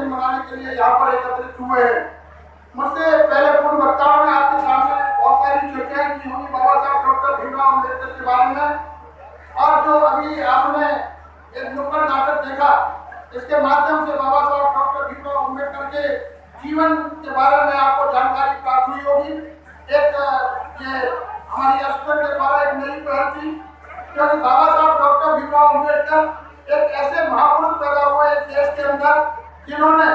दिन मनाने के लिए यहाँ पर एकत्रित हुए हैं। मुझसे पहले पूर्व वक्ताओं ने आपके सामने बहुत सारी चर्चाएं की होंगी बाबा साहब डॉक्टर भीमराव अम्बेडकर के बारे में, और जो अभी आपने एक नुक्कड़ नाटक देखा, इसके माध्यम से बाबा साहब डॉक्टर भीमराव अम्बेडकर के जीवन के बारे में आपको जानकारी प्राप्त हुई होगी। एक ये हमारी अस्पताल के द्वारा एक नई पहल थी, क्योंकि बाबा साहब डॉक्टर भीमराव अम्बेडकर एक ऐसे महापुरुष पैदा हुए एक देश के अंदर जिन्होंने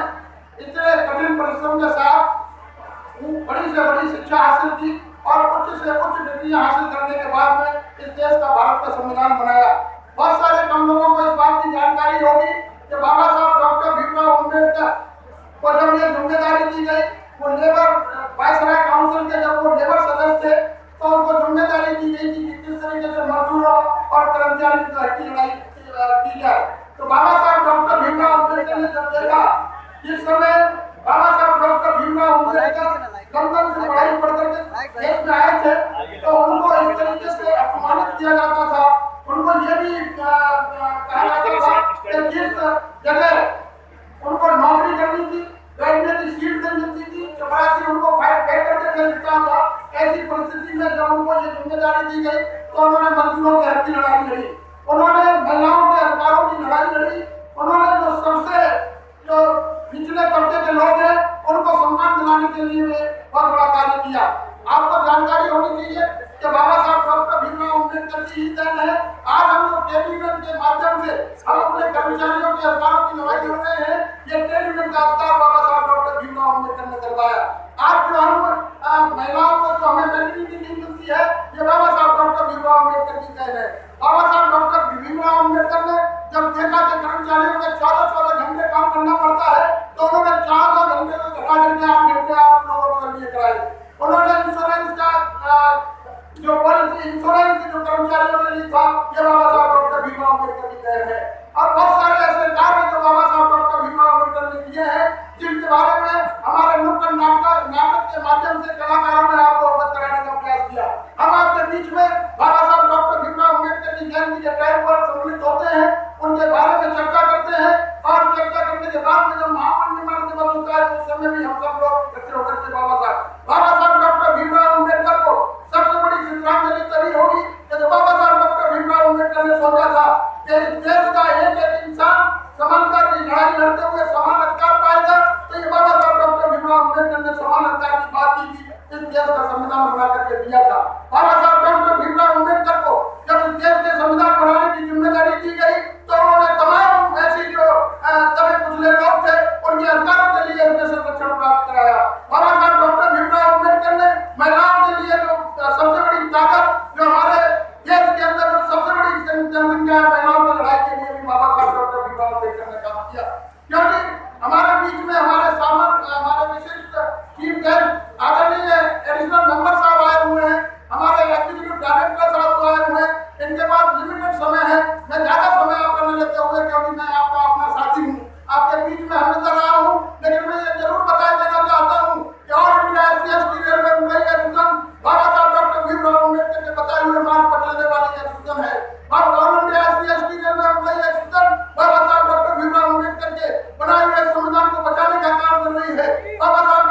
इतने कठिन परिश्रम के साथ बड़ी से बड़ी शिक्षा हासिल की और उच्च से उच्च डिग्रियां हासिल करने के बाद में इस देश का भारत का संविधान बनाया। बहुत सारे कम लोगों को इस बात की जानकारी होगी कि बाबा साहब डॉक्टर भीमराव अम्बेडकर को जब ये जिम्मेदारी दी गई, वो लेबर वायसराय काउंसिल के जब वो लेबर सदस्य थे, तो उनको जिम्मेदारी दी गई थी कि किस तरीके से मजदूरों और कर्मचारियों की हक की लड़ाई की जाए। तो बाबा साहब डॉक्टर भीमराव अम्बेडकर ने जब देखा, जिस समय बाबा साहब डॉक्टर भीमराव अम्बेडकर लंदन से पढ़ाई पढ़ करके देश में आए थे, तो उनको इस तरीके से अपमानित किया जाता था, उनको ये भी कहा जाता था कि जिस जगह उनको नौकरी करनी थी, बैठने की सीट नहीं मिलती थी, चपरासी उनको फाइट करके भेजता था। ऐसी परिस्थिति में जब उनको ये जिम्मेदारी दी गई, तो उन्होंने मजदूरों के हक की लड़ाई लड़ी, उन्होंने महिलाओं के अधिकारों की लड़ाई लड़ी, उन्होंने जो सबसे जो निचले तबके के लोग हैं उनको सम्मान दिलाने के लिए बहुत बड़ा कार्य किया। आपको जानकारी होनी चाहिए कि बाबा साहब डॉक्टर भीमराव अम्बेडकर की ही देन है। आज हम लोग ट्रेड यूनियन के माध्यम से हम अपने कर्मचारियों के अधिकारों की लड़ाई लड़ रहे हैं। ये ट्रेड यूनियन का अधिकार बाबा साहब डॉक्टर भीमराव अम्बेडकर ने करवाया। आज जो हम महिलाओं को जो हमें फैसिलिटी नहीं मिलती है, ये बाबा साहब डॉक्टर भीमराव अम्बेडकर की देन है। बाबा साहब डॉक्टर भीमराव अम्बेडकर ने जब देखा कि कर्मचारियों के 14-14 घंटे काम करना पड़ता है, तो उन्होंने 4 घंटे को घटा करके 8 घंटे आप लोगों के लिए कराए। उन्होंने इंश्योरेंस का जो पॉलिसी इंश्योरेंस जो कर्मचारियों के लिए था, ये बाबा साहब डॉक्टर भीमराव अम्बेडकर की देन है। और बहुत सारे ऐसे कार्य जो बाबा साहब डॉक्टर भीमराव अम्बेडकर ने किए हैं, जिनके बारे में हमारे नुक्कड़ नाटक के माध्यम से कलाकारों ने आपको अवगत कराने का प्रयास किया। हम आपके बीच में बाबा साहब डॉक्टर भीमराव अम्बेडकर की जयंती के टाइम पर सम्मिलित होते हैं, उनके बारे में चर्चा करते हैं, और चर्चा करने के बाद में जब महापरिनिर्वाण दिवस होता है, तो उस समय भी हम सब लोग इकट्ठे होकर के बाबा साहब डॉक्टर भीमराव अम्बेडकर को सबसे बड़ी श्रद्धांजलि तभी होगी कि जब बाबा साहब डॉक्टर भीमराव अम्बेडकर ने सोचा था कि इस देश का एक इंसान समानता की लड़ाई लड़ते हुए समान अधिकार पाएगा, तो ये बाबा साहब डॉक्टर भीमराव अम्बेडकर ने समान अधिकार की बात की थी, इस देश का संविधान बना करके दिया था। बाबा साहब डॉक्टर भीमराव अम्बेडकर को जब इस देश के संविधान बनाने की जिम्मेदारी दी गई, तो उन्होंने तमाम ऐसी जो दबे कुचले लोग थे, उनके अधिकारों के लिए उनके संरक्षण प्राप्त कराया। बाबा साहब डॉक्टर भीमराव अम्बेडकर ने महिलाओं के लिए जो सबसे बड़ी ताकत, जो हमारे देश के अंदर जो सबसे बड़ी जनसंख्या है, महिलाओं की लड़ाई के लिए भी बाबा साहब डॉक्टर भीमराव अम्बेडकर ने काम किया। क्योंकि हमारे बीच में हमारे विशिष्ट चीफ गेस्ट आदरणीय एडिशनल मेंबर साहब आए हुए हैं, हमारे एग्जीक्यूटिव डायरेक्टर साहब आए हुए हैं, इनके पास लिमिटेड समय है। मैं ज्यादा समय आपका न लेते हुए, क्योंकि मैं आपका अपना साथी हूँ, आपके बीच में हमेशा रहा हूँ, लेकिन मैं ये जरूर बता देना चाहता हूँ कि all India SC/ST railway Mumbai association Baba Saheb doctor Bhimrao Ambedkar के बताए हुए मार्ग पर चलने वाली एसोसिएशन है। और all India SC/ST railway Mumbai association Baba Saheb doctor Bhimrao Ambedkar के बनाए हुए संविधान को बचाने का काम कर रही है। बाबा साहब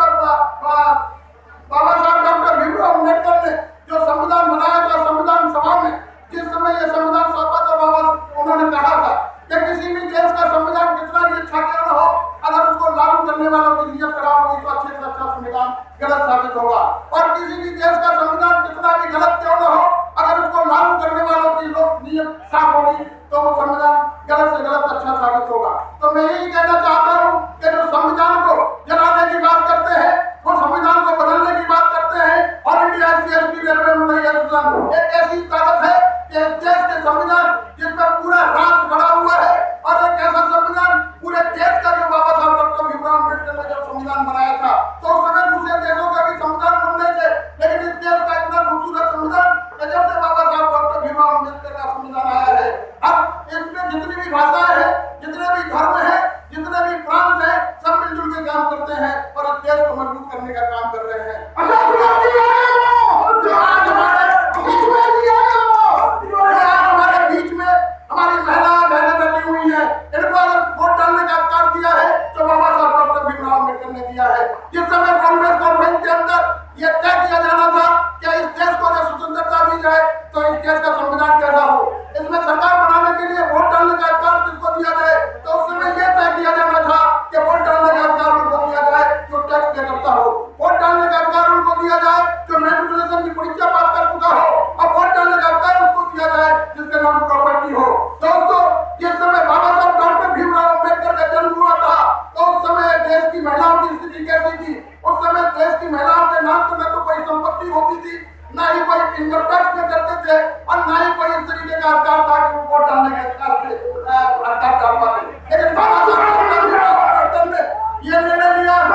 डॉक्टर भीमराव अम्बेडकर ने जो संविधान बनाया था, संविधान सभा में जिस समय ये संविधान सभा था, बाबा उन्होंने कहा था कि किसी भी देश का संविधान कितना भी अच्छा क्यों न हो, अगर उसको लागू करने वालों की नीयत खराब होगी, तो अच्छे से अच्छा संविधान गलत साबित होगा। और किसी भी देश का संविधान कितना भी गलत क्यों न हो, अगर उसको लागू करने वालों की नीयत साफ होगी, तो वो संविधान गलत से गलत अच्छा साबित होगा। तो मैं यही कहना चाहता हूँ कि जो संविधान को जलाने की बात करते हैं, वो संविधान को बदलने की बात करते हैं। All India SC/ST railway Mumbai association एक ऐसी ताकत है कि देश के संविधान जिसमें पूरा राष्ट्र बड़ा हुआ है, और एक ऐसा संविधान पूरे देश का जो बाबा साहब डॉक्टर भीमराव अम्बेडकर ने जब संविधान बनाया था, तो उस समय दूसरे देशों का भी संविधान बन रहे थे, लेकिन इस देश का इतना खूबसूरत संविधान जब से बाबा साहब डॉक्टर भीमराव अम्बेडकर का संविधान आया है, अब इसमें जितनी भी भाषाएं हैं, जितने भी धर्म हैं, जितने भी प्रांत हैं, सब मिलजुल के काम करते हैं और इस देश को मजबूत करने का काम कर रहे हैं। हमारे बीच में हमारी महिला बहनें बैठी हुई हैं, इनको अगर वोट डालने का अधिकार दिया है, तो बाबा साहब स्थिति कैसी थी। उस समय देश की महिलाओं के नाम पर न तो कोई संपत्ति होती थी, ना ही कोई इनकम टैक्स में करते थे, और ना ही कोई इस तरीके का अधिकार था कि वो वोट डालने के अधिकार से अधिकार डाल पाते। लेकिन बाबा साहब अम्बेडकर ने ये निर्णय लिया तो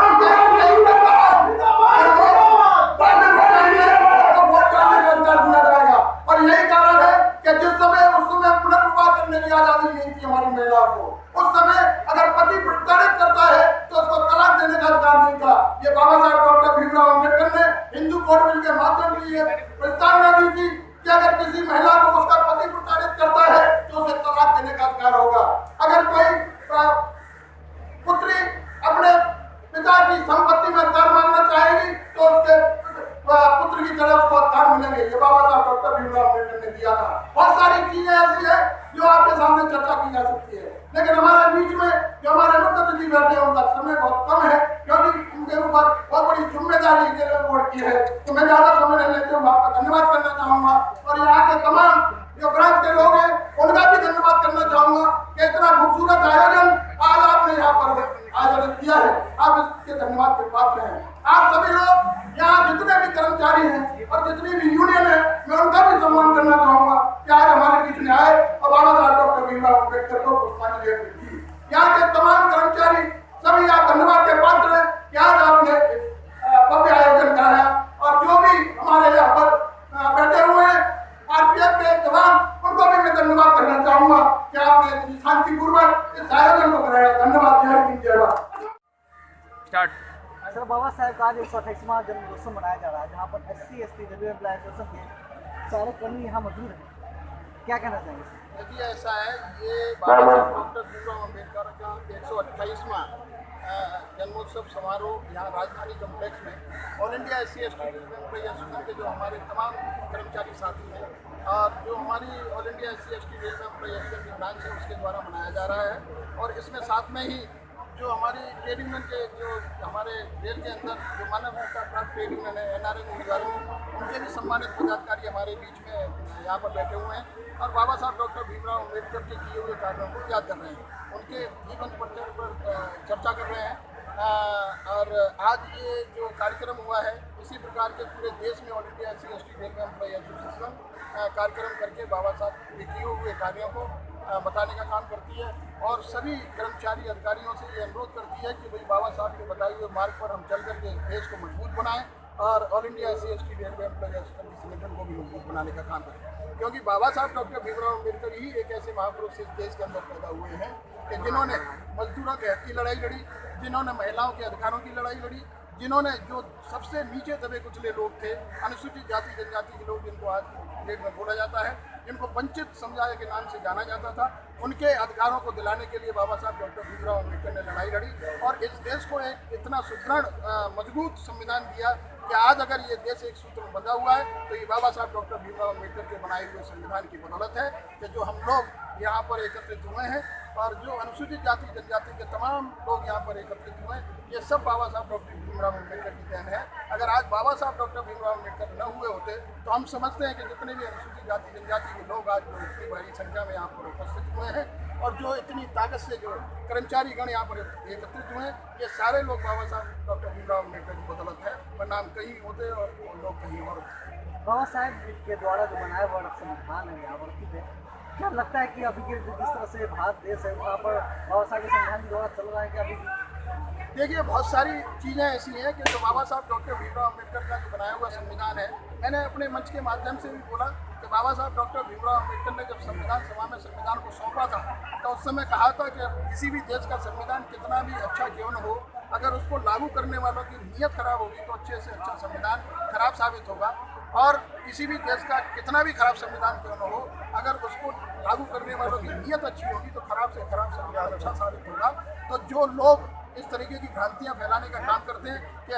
वोट डालने का अधिकार दिया जाएगा। और यही कारण है कि जिस समय उस समय पुनर्विवाह करने की आजादी नहीं थी हमारी महिलाओं को, उस समय अगर पति प्रताड़ित करता है तो उसको तलाक देने का अधिकार नहीं था। ये बाबा साहब डॉक्टर भीमराव अम्बेडकर ने हिंदू कोड बिल के माध्यम से ये प्रस्तावना दी थी कि अगर किसी महिला को उसका पति प्रताड़ित करता है तो उसे तलाक देने का अधिकार होगा। अगर कोई पुत्री अपने पिता की संपत्ति में अधिकार मांगना चाहेगी तो उसके पुत्र की तरफ उसको अधिकार मिलेंगे। ये बाबा साहब डॉक्टर भीमराव अम्बेडकर ने दिया था। बहुत सारी चीजें ऐसी है जो आपके सामने चर्चा की जा सकती है, लेकिन हमारे बीच में जो हमारे मुख्य अतिथि बैठे हैं उनका समय बहुत कम है, क्योंकि उनके ऊपर बहुत बड़ी जिम्मेदारी बोर्ड की है। तो मैं ज्यादा समय नहीं लेते हूँ, आपका धन्यवाद करना चाहूंगा और यहाँ के तमाम जो ब्रांच के लोग हैं उनका भी धन्यवाद करना चाहूंगा कि इतना खूबसूरत आयोजन आज आपने यहाँ पर आयोजित किया है। आप इसके धन्यवाद के पात्र हैं। आप सभी लोग यहाँ जितने भी कर्मचारी हैं और जितनी भी यूनियन है, मैं उनका भी सम्मान करना चाहूंगा कि आज हमारे बीच में आए और बाबा साहब डॉक्टर भीमराव अम्बेडकर को पुष्पांजलि अर्पित की। यहाँ के तमाम कर्मचारी सभी आप धन्यवाद के पात्र हैं कि आज आपने भव्य आयोजन कराया। और जो भी हमारे यहाँ पर बैठे हुए हैं आरपीएफ के जवान, उनको भी मैं धन्यवाद करना चाहूंगा कि आपने इतनी शांतिपूर्वक इस आयोजन को कराया। धन्यवाद। जय हिंद, जय भारत। सर, बाबा साहब का आज 128वां जन्मोत्सव मनाया जा रहा है, जहाँ पर SC ST railway employ association के सारे कर्मी यहाँ मौजूद हैं। क्या कहना चाहेंगे? देखिए, ऐसा है, ये बाबा साहब डॉक्टर भीमराव अम्बेडकर का 128वां जन्मोत्सव समारोह यहाँ राजधानी कॉम्प्लेक्स में all India SC ST railway employ association के जो हमारे तमाम कर्मचारी साथी हैं और जो हमारी all India SC ST railway employ association की ब्रांच है उसके द्वारा मनाया जा रहा है। और इसमें साथ में ही जो हमारी ट्रेड यूनियन के जो हमारे रेल के अंदर जो मानव अधिकार प्राप्त ट्रेड यूनियन है NRA, उनके भी सम्मानित पदाधिकारी हमारे बीच में यहाँ पर बैठे हुए हैं और बाबा साहब डॉक्टर भीमराव अम्बेडकर के किए हुए कार्यों को याद कर रहे हैं, उनके जीवन पर चर्चा कर रहे हैं। और आज ये जो कार्यक्रम हुआ है, इसी प्रकार के पूरे देश में all India SC ST railway employ association कार्यक्रम करके बाबा साहब के किए हुए कार्यों को बताने का काम करती है और सभी कर्मचारी अधिकारियों से ये अनुरोध करती है कि भाई बाबा साहब के बताए हुए मार्ग पर हम चल करके देश को मजबूत बनाएं और all India SC ST railway employ association के संगठन को भी मजबूत बनाने का काम करें, क्योंकि बाबा साहब डॉक्टर भीमराव अम्बेडकर ही एक ऐसे महापुरुष इस देश के अंदर पैदा हुए हैं कि जिन्होंने मजदूरों के हक की लड़ाई लड़ी, जिन्होंने महिलाओं के अधिकारों की लड़ाई लड़ी, जिन्होंने जो सबसे नीचे दबे कुचले लोग थे, अनुसूचित जाति जनजाति के लोग जिनको आज डेट में बोला जाता है, जिनको वंचित समुदाय के नाम से जाना जाता था, उनके अधिकारों को दिलाने के लिए बाबा साहब डॉक्टर भीमराव अम्बेडकर ने लड़ाई लड़ी और इस देश को एक इतना सुदृढ़ मजबूत संविधान दिया कि आज अगर ये देश एक सूत्र में बंधा हुआ है तो ये बाबा साहब डॉक्टर भीमराव अम्बेडकर के बनाए हुए संविधान की बदौलत है कि जो हम लोग यहाँ पर एकत्रित हुए हैं और जो अनुसूचित जाति जनजाति के तमाम लोग यहाँ पर एकत्रित हुए हैं, ये सब बाबा साहब डॉक्टर भीमराव अम्बेडकर की देन है। अगर आज बाबा साहब डॉक्टर भीमराव अम्बेडकर न हुए होते तो हम समझते हैं कि जितने भी अनुसूचित जाति जनजाति के लोग आज इतनी बड़ी संख्या में यहाँ पर उपस्थित हुए हैं और जो इतनी ताकत से जो कर्मचारी गण यहाँ पर एकत्रित हुए हैं, ये सारे लोग बाबा साहब डॉक्टर भीमराव अम्बेडकर की बदौलत है, वरना हम कहीं होते और लोग कहीं और होते। बाबा साहब के द्वारा जो बनाया हुआ संविधान है यहाँ पर, क्या लगता है कि अभी के जिस तरह से भारत देश है वहाँ पर बाबा साहब के संविधान के द्वारा चल रहा है क्या? अभी देखिए, बहुत सारी चीज़ें ऐसी हैं कि जो बाबा साहब डॉक्टर भीमराव अम्बेडकर का जो बनाया हुआ संविधान है, मैंने अपने मंच के माध्यम से भी बोला कि बाबा साहब डॉक्टर भीमराव अम्बेडकर ने जब संविधान सभा में संविधान को सौंपा था तो उस समय कहा था कि किसी भी देश का संविधान कितना भी अच्छा क्यों न हो, अगर उसको लागू करने वालों की नीयत खराब होगी तो अच्छे से अच्छा संविधान खराब साबित होगा और किसी भी देश का कितना भी खराब संविधान क्यों न हो, अगर उसको लागू करने वालों की नीयत अच्छी होगी तो खराब से खराब संविधान अच्छा साबित होगा। तो जो लोग इस तरीके की भ्रांतियां फैलाने का काम करते हैं कि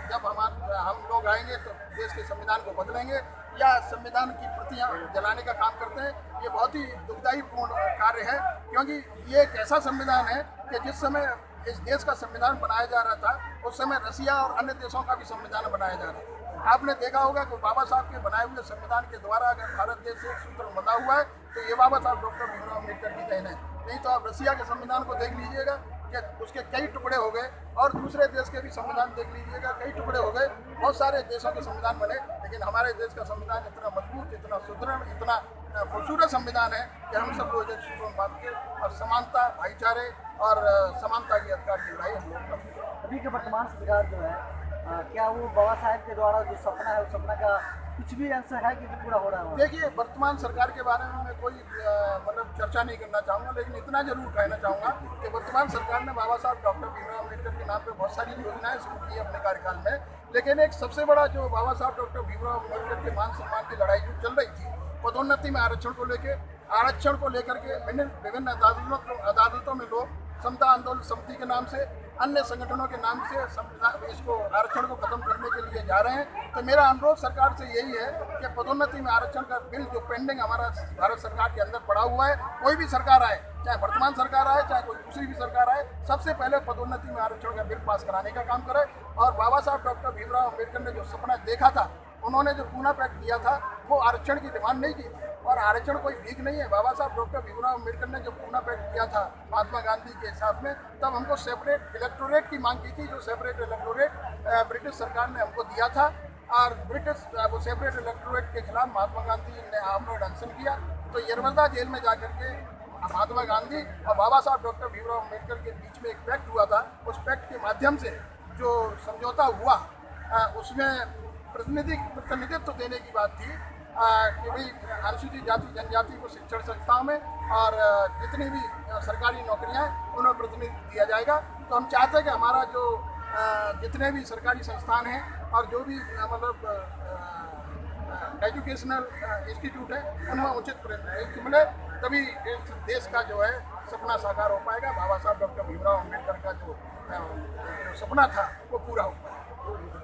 जब हम लोग आएंगे तो देश के संविधान को बदलेंगे या संविधान की प्रतियां जलाने का काम करते हैं, ये बहुत ही दुखदायीपूर्ण कार्य है, क्योंकि ये एक ऐसा संविधान है कि जिस समय इस देश का संविधान बनाया जा रहा था उस समय रसिया और अन्य देशों का भी संविधान बनाया जा रहा था। आपने देखा होगा कि बाबा साहब के बनाए हुए संविधान के द्वारा अगर भारत देश एक सूत्र में बंधा हुआ है तो ये बाबा साहब डॉक्टर भीमराव अम्बेडकर की देन है। नहीं तो आप रसिया के संविधान को देख लीजिएगा, कि उसके कई टुकड़े हो गए, और दूसरे देश के भी संविधान देख लीजिएगा, कई टुकड़े हो गए। बहुत सारे देशों के संविधान बने, लेकिन हमारे देश का संविधान इतना मजबूत, इतना सुदृढ़, इतना खूबसूरत संविधान है कि हम सब लोग एक सूत्र में बांध के और समानता, भाईचारे और समानता की अधिकार की लड़ाई हम लोग करते हैं। अभी के वर्तमान सरकार जो है क्या वो बाबा साहेब के द्वारा जो सपना है, उस सपना का कुछ भी आंसर है कि पूरा हो रहा है? देखिए, वर्तमान सरकार के बारे में मैं कोई मतलब चर्चा नहीं करना चाहूँगा, लेकिन इतना जरूर कहना चाहूँगा कि वर्तमान सरकार ने बाबा साहब डॉक्टर भीमराव अम्बेडकर के नाम पे बहुत सारी योजनाएं शुरू की अपने कार्यकाल में, लेकिन एक सबसे बड़ा जो बाबा साहब डॉक्टर भीमराव अम्बेडकर के मान सम्मान की लड़ाई जो चल रही थी, पदोन्नति में आरक्षण को लेकर के विभिन्न अदालतों में लोग समता आंदोलन समिति के नाम से, अन्य संगठनों के नाम से इसको आरक्षण को खत्म करने के लिए जा रहे हैं। तो मेरा अनुरोध सरकार से यही है कि पदोन्नति में आरक्षण का बिल जो पेंडिंग हमारा भारत सरकार के अंदर पड़ा हुआ है, कोई भी सरकार आए, चाहे वर्तमान सरकार आए, चाहे कोई दूसरी भी सरकार आए, सबसे पहले पदोन्नति में आरक्षण का बिल पास कराने का काम करे। और बाबा साहब डॉक्टर भीमराव अम्बेडकर ने जो सपना देखा था, उन्होंने जो पूना पैक्ट किया था, वो आरक्षण की डिमांड नहीं की थी, और आरक्षण कोई भीख नहीं है। बाबा साहब डॉक्टर भीमराव अम्बेडकर ने जो पूना पैक्ट किया था महात्मा गांधी के साथ में, तब हमको सेपरेट इलेक्टोरेट की मांग की थी, जो सेपरेट इलेक्टोरेट ब्रिटिश सरकार ने हमको दिया था, और ब्रिटिश वो सेपरेट इलेक्टोरेट के खिलाफ महात्मा गांधी ने आमरण अनशन किया। तो यरवदा जेल में जाकर के महात्मा गांधी और बाबा साहब डॉक्टर भीमराव अम्बेडकर के बीच में एक पैक्ट हुआ था। उस पैक्ट के माध्यम से जो समझौता हुआ, उसमें प्रतिनिधित्व देने की बात थी कि भाई अनुसूचित जाति जनजाति को शिक्षण संस्थाओं में और जितनी भी सरकारी नौकरियां हैं उन्हें प्रतिनिधित्व दिया जाएगा। तो हम चाहते हैं कि हमारा जो जितने भी सरकारी संस्थान हैं और जो भी मतलब एजुकेशनल इंस्टीट्यूट है, उनमें उचित प्रतिनिधित्व मिले, तभी इस देश का जो है सपना साकार हो पाएगा। बाबा साहब डॉक्टर भीमराव अम्बेडकर का जो सपना था वो पूरा हो पाएगा।